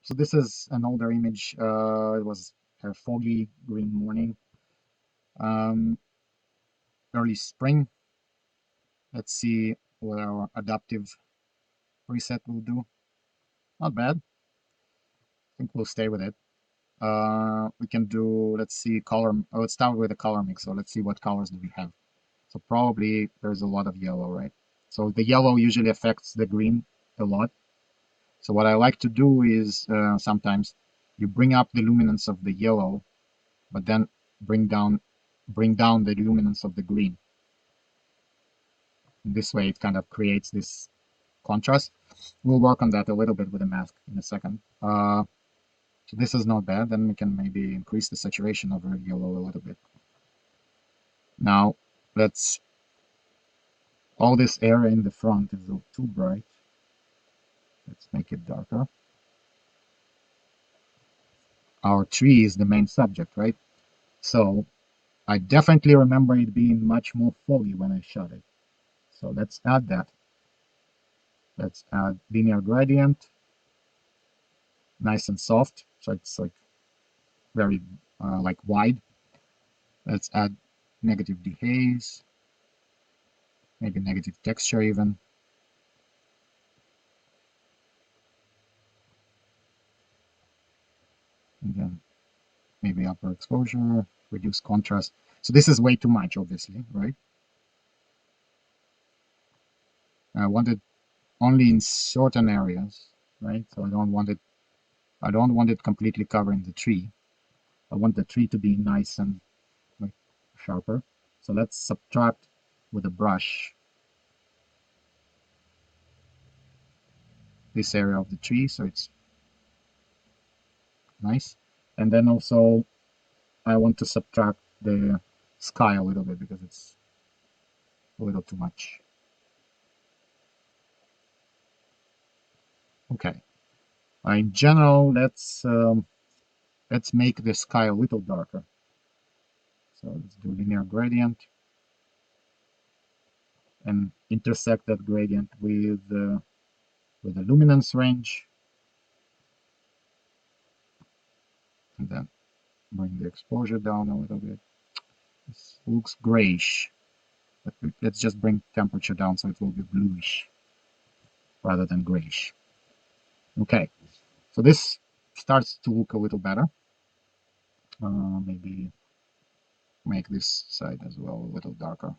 So this is an older image. It was a foggy green morning, um, early spring. Let's see what our adaptive preset will do. Not bad. I think we'll stay with it. We can do, let's see, color. Oh, let's start with the color mix. So let's see what colors do we have. So probably there's a lot of yellow, right? So the yellow usually affects the green a lot. So what I like to do is sometimes you bring up the luminance of the yellow, but then bring down the luminance of the green. And this way it kind of creates this contrast. We'll work on that a little bit with the mask in a second. So this is not bad. Then we can maybe increase the saturation of our yellow a little bit. Now let's, all this area in the front is a little too bright. Let's make it darker. Our tree is the main subject, right? So I definitely remember it being much more foggy when I shot it. So let's add that. Let's add linear gradient, nice and soft. So it's like very like wide. Let's add negative dehaze, maybe negative texture even. And then maybe upper exposure, reduce contrast. So this is way too much, obviously, right? I want it only in certain areas, right? So I don't want it completely covering the tree. I want the tree to be nice and like sharper. So let's subtract with a brush this area of the tree so it's nice. And then also I want to subtract the sky a little bit because it's a little too much. Okay. In general, let's make the sky a little darker. So let's do linear gradient and intersect that gradient with the luminance range, and then bring the exposure down a little bit. This looks grayish, but let's just bring temperature down so it will be bluish rather than grayish. Okay, so this starts to look a little better. Maybe make this side as well a little darker.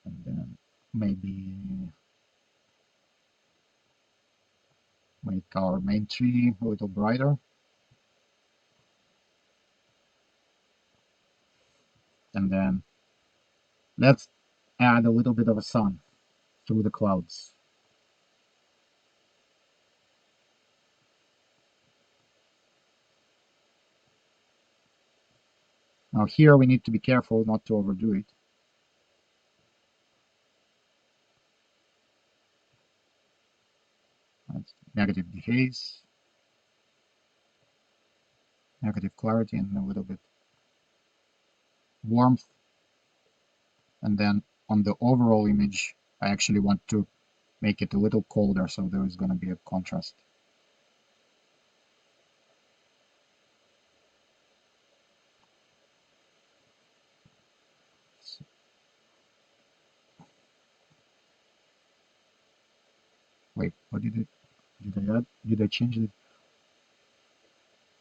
And then maybe make our main tree a little brighter. And then let's add a little bit of a sun through the clouds. Now here we need to be careful not to overdo it. That's negative dehaze, negative clarity, and a little bit warmth. And then on the overall image, I actually want to make it a little colder, so there is going to be a contrast. Wait, what did I add? Did I change it?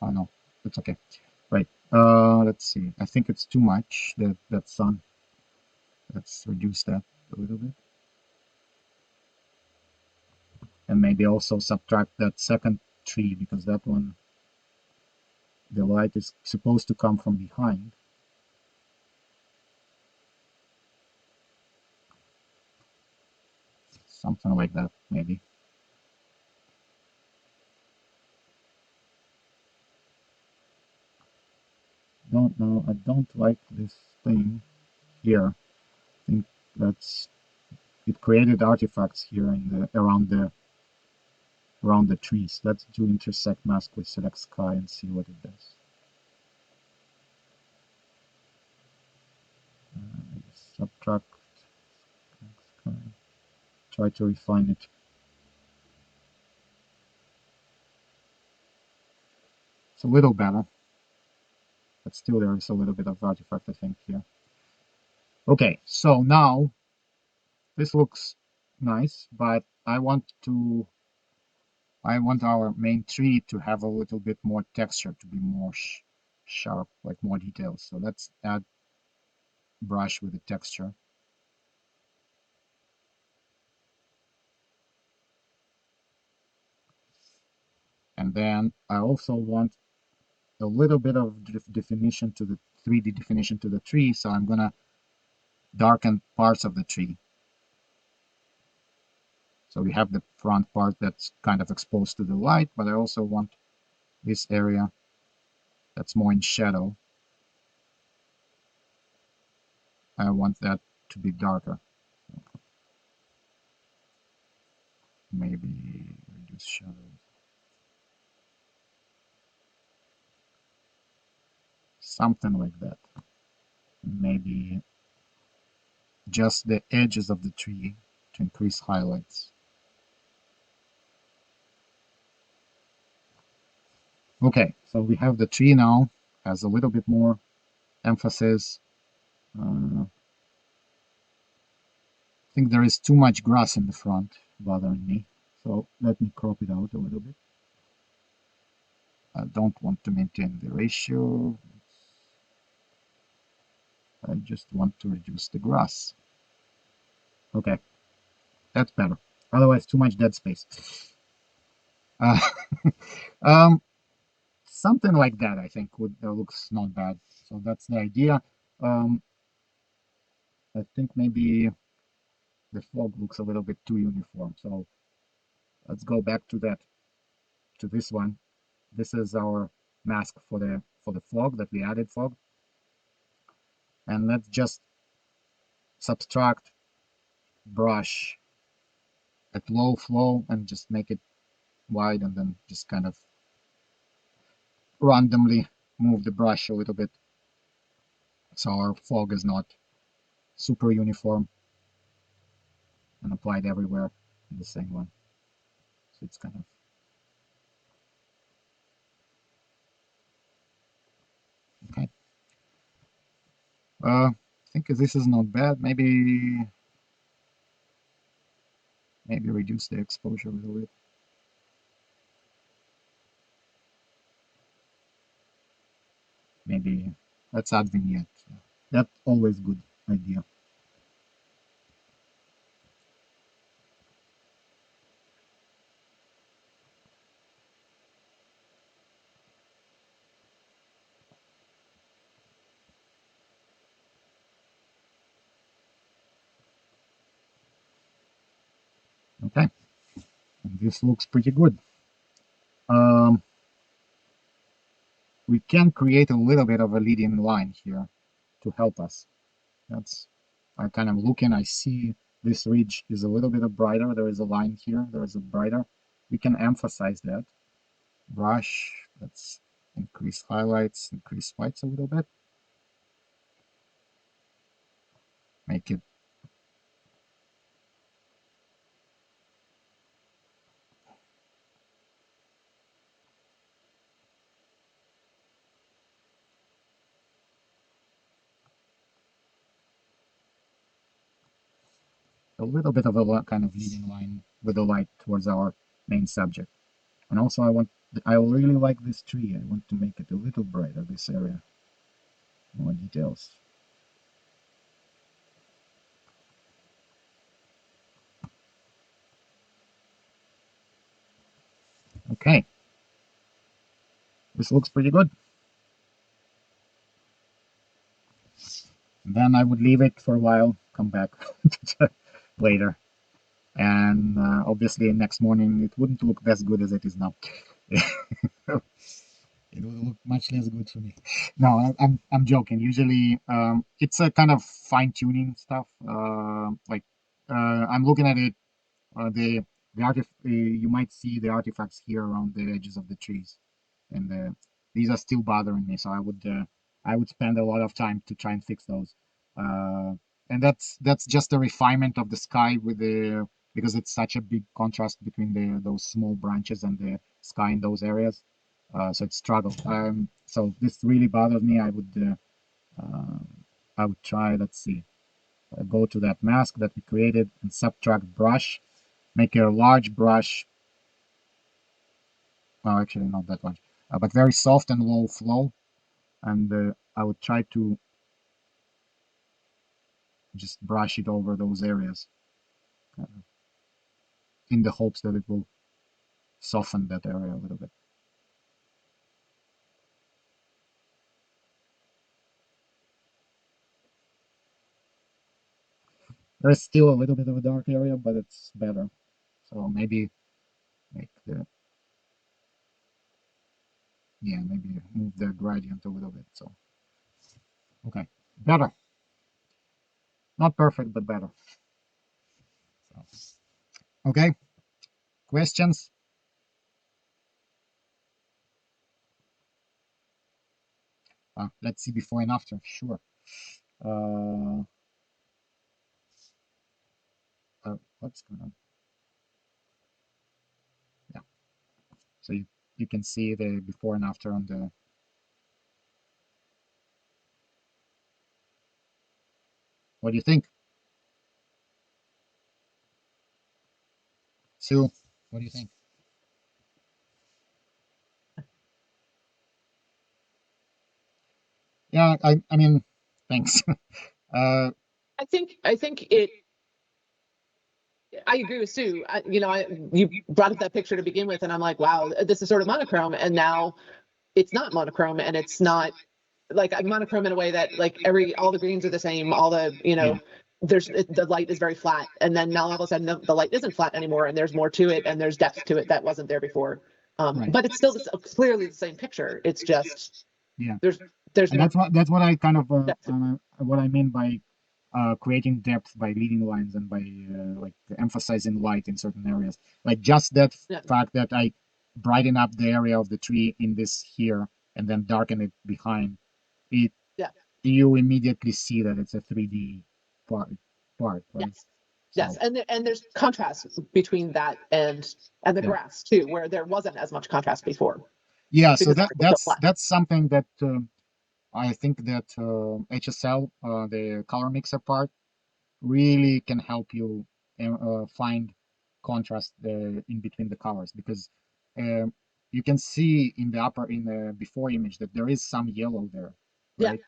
Oh no, it's okay. Right. Let's see. I think it's too much, that sun. Let's reduce that a little bit. And maybe also subtract that second tree because that one, the light is supposed to come from behind. Something like that, maybe. Don't know. I don't like this thing here. I think that's, it created artifacts here in the around the trees. Let's do intersect mask with select sky and see what it does. Subtract sky. Try to refine it. It's a little better, but still there is a little bit of artifact, I think, here. Okay, so now this looks nice, but I want our main tree to have a little bit more texture, to be more sharp, like more details. So let's add brush with the texture. And then I also want a little bit of definition to the 3D definition to the tree. So I'm gonna darken parts of the tree. So we have the front part that's kind of exposed to the light, but I also want this area that's more in shadow. I want that to be darker. Maybe reduce shadows. Something like that. Maybe just the edges of the tree to increase highlights. Okay, so we have the tree now, has a little bit more emphasis. I think there is too much grass in the front bothering me. So let me crop it out a little bit. I don't want to maintain the ratio. I just want to reduce the grass. Okay, that's better. Otherwise, too much dead space. Uh, um, something like that, I think, would looks not bad. So that's the idea. I think maybe the fog looks a little bit too uniform. So let's go back to that, to this one. This is our mask for the fog that we added fog. And let's just subtract brush at low flow and just make it wide, and then just kind of randomly move the brush a little bit so our fog is not super uniform and applied everywhere in the same one. So it's kind of okay. I think this is not bad. Maybe reduce the exposure a little bit. Maybe let's add vignette. That's always good idea. Okay, and this looks pretty good. Um, we can create a little bit of a leading line here to help us. That's I kind of looking. I see this ridge is a little bit brighter. There is a line here. There is a brighter. We can emphasize that. Brush. Let's increase highlights, increase whites a little bit. Make it a little bit of a kind of leading line with the light towards our main subject. And also I really like this tree. I want to make it a little brighter, this area. More details. Okay. This looks pretty good. Then I would leave it for a while, come back later. And obviously next morning it wouldn't look as good as it is now. It will look much less good for me. No, I'm joking. Usually, it's a kind of fine tuning stuff. Like I'm looking at it. You might see the artifacts here around the edges of the trees, and these are still bothering me. So I would spend a lot of time to try and fix those. Uh, and that's just a refinement of the sky with the because it's such a big contrast between those small branches and the sky in those areas. So it struggled. So this really bothered me. I would try, let's see, go to that mask that we created and subtract brush, make a large brush. Well, actually not that large, but very soft and low flow. And I would try to just brush it over those areas uh, in the hopes that it will soften that area a little bit. There's still a little bit of a dark area, but it's better. So maybe make the, yeah, maybe move the gradient a little bit. So, okay, better. Not perfect, but better. So, okay, questions? Let's see before and after. Sure. Uh, what's going on? Yeah. So you can see the before and after on the. What do you think, Sue? What do you think? Yeah, I mean, thanks. I think it. I agree with Sue. You brought up that picture to begin with, and I'm like, wow, this is sort of monochrome, and now it's not monochrome, and it's not like monochrome in a way that like all the greens are the same, all the Yeah, the light is very flat, and then now all of a sudden the light isn't flat anymore, and there's more to it, and there's depth to it that wasn't there before. right. But it's still clearly the same picture. It's just Yeah, there's and more that's what I kind of depth. what I mean by creating depth by leading lines and by like emphasizing light in certain areas. Like just that Yeah, fact that I brighten up the area of the tree in this here and then darken it behind it, yeah, you immediately see that it's a 3D part, right? yes, yes, So and there's contrast between that and the yeah, grass too, where there wasn't as much contrast before yeah. So because the that light was so that's flat. that's something that I think that HSL, the color mixer part, really can help you find contrast in between the colors because um, you can see in the in the before image that there is some yellow there, Yeah, right?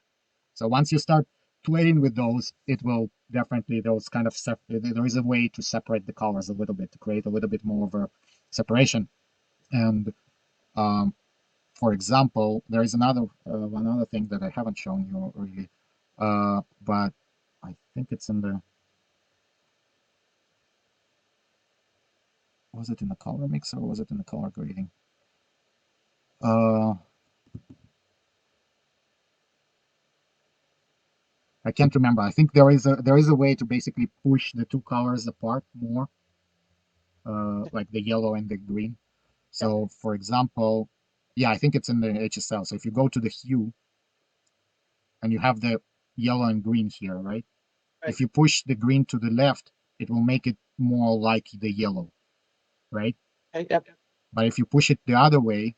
So once you start playing with those, it will definitely those kind of there is a way to separate the colors a little bit to create a little bit more of a separation. And um, for example, there is another thing that I haven't shown you really, but I think it's in the was it in the color mix or was it in the color grading? Uh, I can't remember. I think there is a way to basically push the two colors apart more, like the yellow and the green. yeah, So, for example, yeah, I think it's in the HSL. So if you go to the hue and you have the yellow and green here, right? right, If you push the green to the left, it will make it more like the yellow, right? right, yep, But if you push it the other way,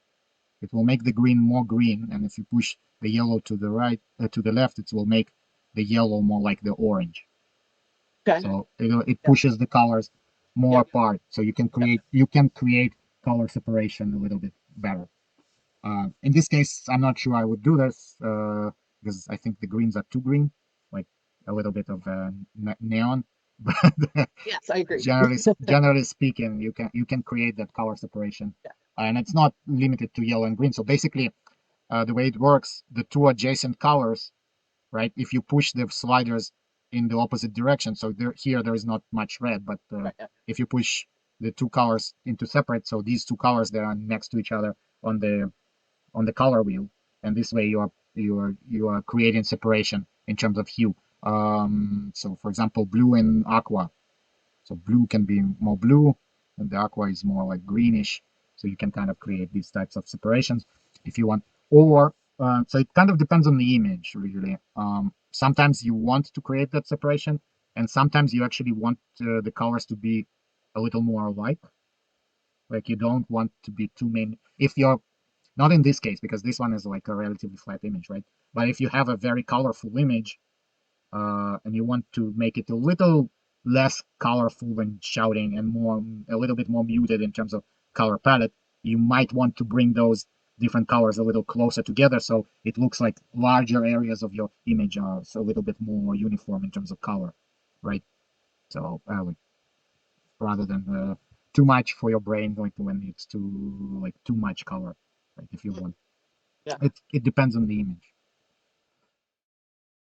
it will make the green more green, and if you push the yellow to the right, to the left, it will make the yellow more like the orange. okay, So it yeah, pushes the colors more yep, apart, so yep, you can create color separation a little bit better. In this case, I'm not sure I would do this because I think the greens are too green, like a little bit of neon. But yes, I agree. generally speaking, you can create that color separation, Yeah, and it's not limited to yellow and green. So basically, the way it works, the two adjacent colors, right? If you push the sliders in the opposite direction, so there is not much red, but right, yeah, if you push the two colors into separate, so these two colors that are next to each other on the color wheel, and this way you are creating separation in terms of hue. So for example, blue and aqua, so blue can be more blue, and the aqua is more like greenish. So you can kind of create these types of separations if you want. Or so it kind of depends on the image, really. Sometimes you want to create that separation, and sometimes you actually want the colors to be a little more alike. Like you don't want to be too many. If you're Not in this case, because this one is like a relatively flat image, right? But if you have a very colorful image, and you want to make it a little less colorful and shouting and more a little bit more muted in terms of color palette, you might want to bring those different colors a little closer together so it looks like larger areas of your image are a little bit more uniform in terms of color, right? So like, rather than too much for your brain, like when it's too much color, right? If you Mm, want, yeah. it depends on the image.